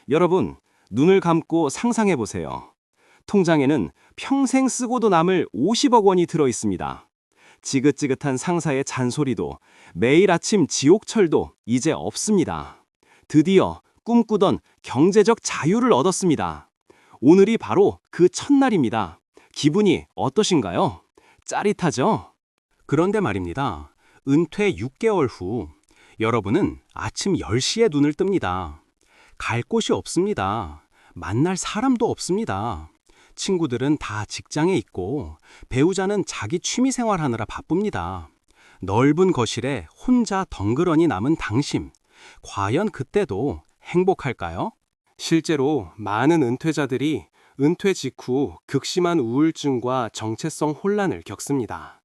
여러분, 눈을 감고 상상해 보세요. 통장에는 평생 쓰고도 남을 50억 원이 들어 있습니다. 지긋지긋한 상사의 잔소리도 매일 아침 지옥철도 이제 없습니다. 드디어 꿈꾸던 경제적 자유를 얻었습니다. 오늘이 바로 그 첫날입니다. 기분이 어떠신가요? 짜릿하죠? 그런데 말입니다. 은퇴 6개월 후 여러분은 아침 10시에 눈을 뜹니다. 갈 곳이 없습니다. 만날 사람도 없습니다. 친구들은 다 직장에 있고 배우자는 자기 취미 생활하느라 바쁩니다. 넓은 거실에 혼자 덩그러니 남은 당신. 과연 그때도 행복할까요? 실제로 많은 은퇴자들이 은퇴 직후 극심한 우울증과 정체성 혼란을 겪습니다.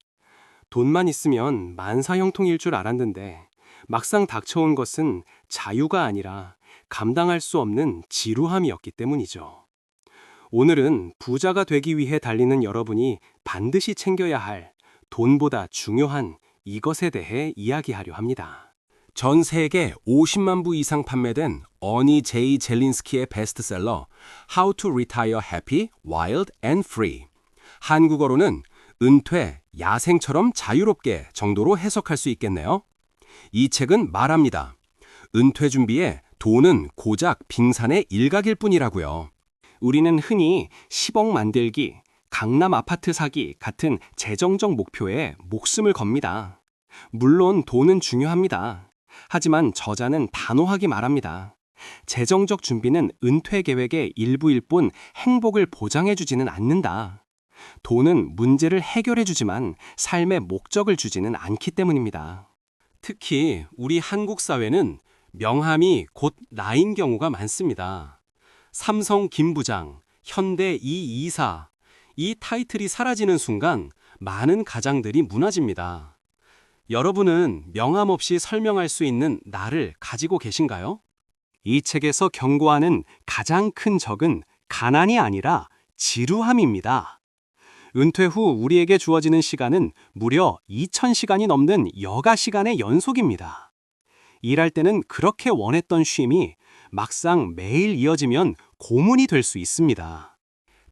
돈만 있으면 만사형통일 줄 알았는데 막상 닥쳐온 것은 자유가 아니라 감당할 수 없는 지루함이었기 때문이죠. 오늘은 부자가 되기 위해 달리는 여러분이 반드시 챙겨야 할 돈보다 중요한 이것에 대해 이야기하려 합니다. 전 세계 50만 부 이상 판매된 어니 제이 젤린스키의 베스트셀러 How to Retire Happy, Wild and Free. 한국어로는 은퇴, 야생처럼 자유롭게 정도로 해석할 수 있겠네요. 이 책은 말합니다. 은퇴 준비에 돈은 고작 빙산의 일각일 뿐이라고요. 우리는 흔히 10억 만들기, 강남 아파트 사기 같은 재정적 목표에 목숨을 겁니다. 물론 돈은 중요합니다. 하지만 저자는 단호하게 말합니다. 재정적 준비는 은퇴 계획의 일부일 뿐 행복을 보장해주지는 않는다. 돈은 문제를 해결해주지만 삶의 목적을 주지는 않기 때문입니다. 특히 우리 한국 사회는 명함이 곧 나인 경우가 많습니다. 삼성 김 부장, 현대 이 이사, 이 타이틀이 사라지는 순간 많은 가장들이 무너집니다. 여러분은 명함 없이 설명할 수 있는 나를 가지고 계신가요? 이 책에서 경고하는 가장 큰 적은 가난이 아니라 지루함입니다. 은퇴 후 우리에게 주어지는 시간은 무려 2000시간이 넘는 여가 시간의 연속입니다. 일할 때는 그렇게 원했던 쉼이 막상 매일 이어지면 고문이 될 수 있습니다.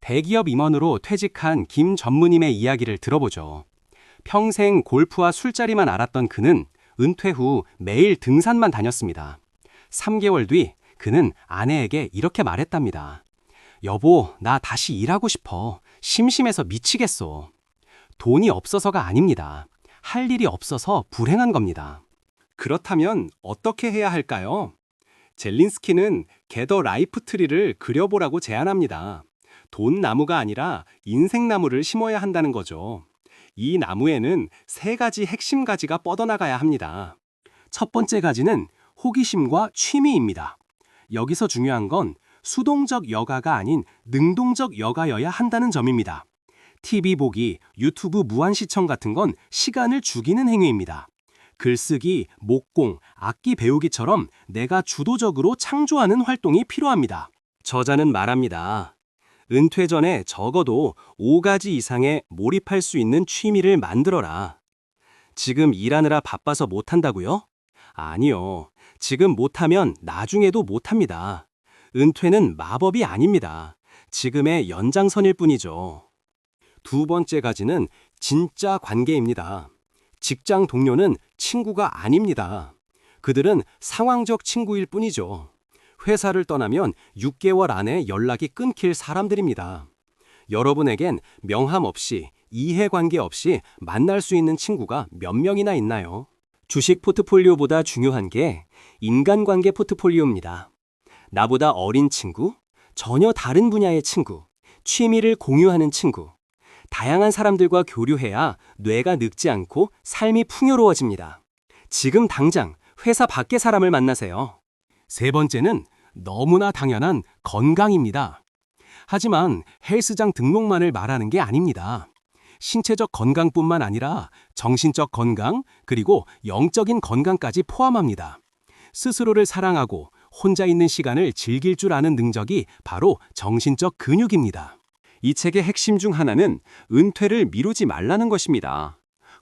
대기업 임원으로 퇴직한 김 전무님의 이야기를 들어보죠. 평생 골프와 술자리만 알았던 그는 은퇴 후 매일 등산만 다녔습니다. 3개월 뒤 그는 아내에게 이렇게 말했답니다. 여보, 나 다시 일하고 싶어. 심심해서 미치겠어. 돈이 없어서가 아닙니다. 할 일이 없어서 불행한 겁니다. 그렇다면 어떻게 해야 할까요? 젤린스키는 게더 라이프 트리를 그려보라고 제안합니다. 돈 나무가 아니라 인생 나무를 심어야 한다는 거죠. 이 나무에는 3가지 핵심 가지가 뻗어나가야 합니다. 첫 번째 가지는 호기심과 취미입니다. 여기서 중요한 건 수동적 여가가 아닌 능동적 여가여야 한다는 점입니다. TV 보기, 유튜브 무한 시청 같은 건 시간을 죽이는 행위입니다. 글쓰기, 목공, 악기 배우기처럼 내가 주도적으로 창조하는 활동이 필요합니다. 저자는 말합니다. 은퇴 전에 적어도 5가지 이상의 몰입할 수 있는 취미를 만들어라. 지금 일하느라 바빠서 못한다고요? 아니요. 지금 못하면 나중에도 못합니다. 은퇴는 마법이 아닙니다. 지금의 연장선일 뿐이죠. 두 번째 가지는 진짜 관계입니다. 직장 동료는 친구가 아닙니다. 그들은 상황적 친구일 뿐이죠. 회사를 떠나면 6개월 안에 연락이 끊길 사람들입니다. 여러분에겐 명함 없이, 이해관계 없이 만날 수 있는 친구가 몇 명이나 있나요? 주식 포트폴리오보다 중요한 게 인간관계 포트폴리오입니다. 나보다 어린 친구, 전혀 다른 분야의 친구, 취미를 공유하는 친구. 다양한 사람들과 교류해야 뇌가 늙지 않고 삶이 풍요로워집니다. 지금 당장 회사 밖의 사람을 만나세요. 세 번째는 너무나 당연한 건강입니다. 하지만 헬스장 등록만을 말하는 게 아닙니다. 신체적 건강뿐만 아니라 정신적 건강, 그리고 영적인 건강까지 포함합니다. 스스로를 사랑하고 혼자 있는 시간을 즐길 줄 아는 능력이 바로 정신적 근육입니다. 이 책의 핵심 중 하나는 은퇴를 미루지 말라는 것입니다.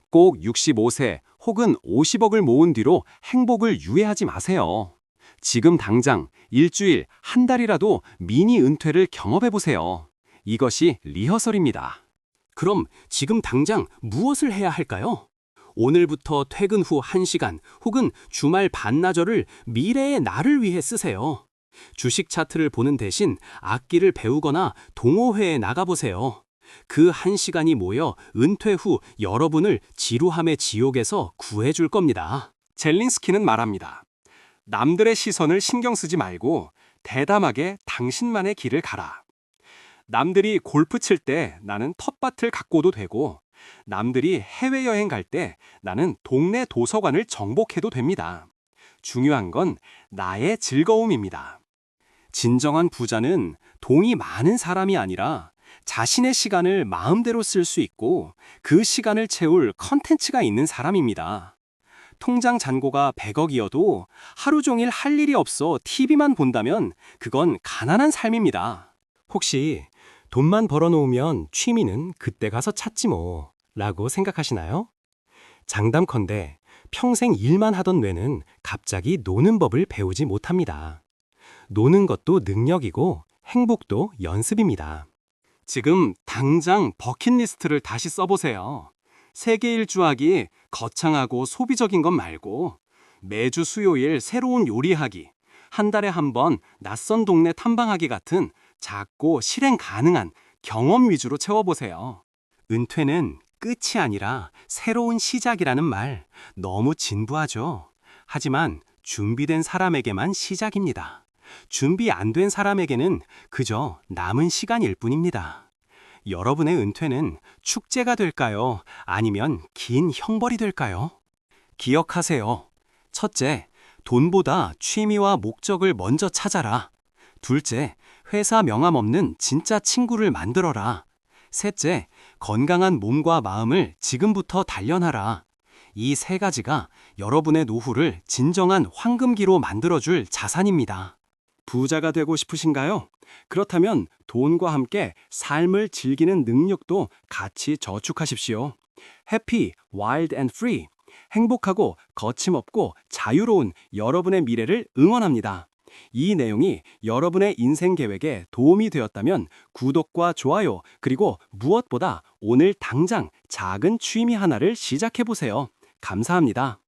꼭 65세 혹은 50억을 모은 뒤로 행복을 유예하지 마세요. 지금 당장 일주일, 한 달이라도 미니 은퇴를 경험해 보세요. 이것이 리허설입니다. 그럼 지금 당장 무엇을 해야 할까요? 오늘부터 퇴근 후 1시간 혹은 주말 반나절을 미래의 나를 위해 쓰세요. 주식 차트를 보는 대신 악기를 배우거나 동호회에 나가보세요. 그 1시간이 모여 은퇴 후 여러분을 지루함의 지옥에서 구해줄 겁니다. 젤린스키는 말합니다. 남들의 시선을 신경 쓰지 말고 대담하게 당신만의 길을 가라. 남들이 골프 칠 때 나는 텃밭을 가꿔도 되고, 남들이 해외여행 갈 때 나는 동네 도서관을 정복해도 됩니다. 중요한 건 나의 즐거움입니다. 진정한 부자는 돈이 많은 사람이 아니라 자신의 시간을 마음대로 쓸 수 있고 그 시간을 채울 컨텐츠가 있는 사람입니다. 통장 잔고가 100억이어도 하루 종일 할 일이 없어 TV만 본다면 그건 가난한 삶입니다. 혹시 돈만 벌어놓으면 취미는 그때 가서 찾지 뭐 라고 생각하시나요? 장담컨대 평생 일만 하던 뇌는 갑자기 노는 법을 배우지 못합니다. 노는 것도 능력이고 행복도 연습입니다. 지금 당장 버킷리스트를 다시 써보세요. 세계 일주하기, 거창하고 소비적인 것 말고 매주 수요일 새로운 요리하기, 한 달에 한 번 낯선 동네 탐방하기 같은 작고 실행 가능한 경험 위주로 채워보세요. 은퇴는 끝이 아니라 새로운 시작이라는 말 너무 진부하죠. 하지만 준비된 사람에게만 시작입니다. 준비 안 된 사람에게는 그저 남은 시간일 뿐입니다. 여러분의 은퇴는 축제가 될까요? 아니면 긴 형벌이 될까요? 기억하세요. 첫째, 돈보다 취미와 목적을 먼저 찾아라. 둘째, 회사 명함 없는 진짜 친구를 만들어라. 셋째, 건강한 몸과 마음을 지금부터 단련하라. 이 세 가지가 여러분의 노후를 진정한 황금기로 만들어줄 자산입니다. 부자가 되고 싶으신가요? 그렇다면 돈과 함께 삶을 즐기는 능력도 같이 저축하십시오. 해피, 와일드 앤 프리. 행복하고 거침없고 자유로운 여러분의 미래를 응원합니다. 이 내용이 여러분의 인생 계획에 도움이 되었다면 구독과 좋아요, 그리고 무엇보다 오늘 당장 작은 취미 하나를 시작해 보세요. 감사합니다.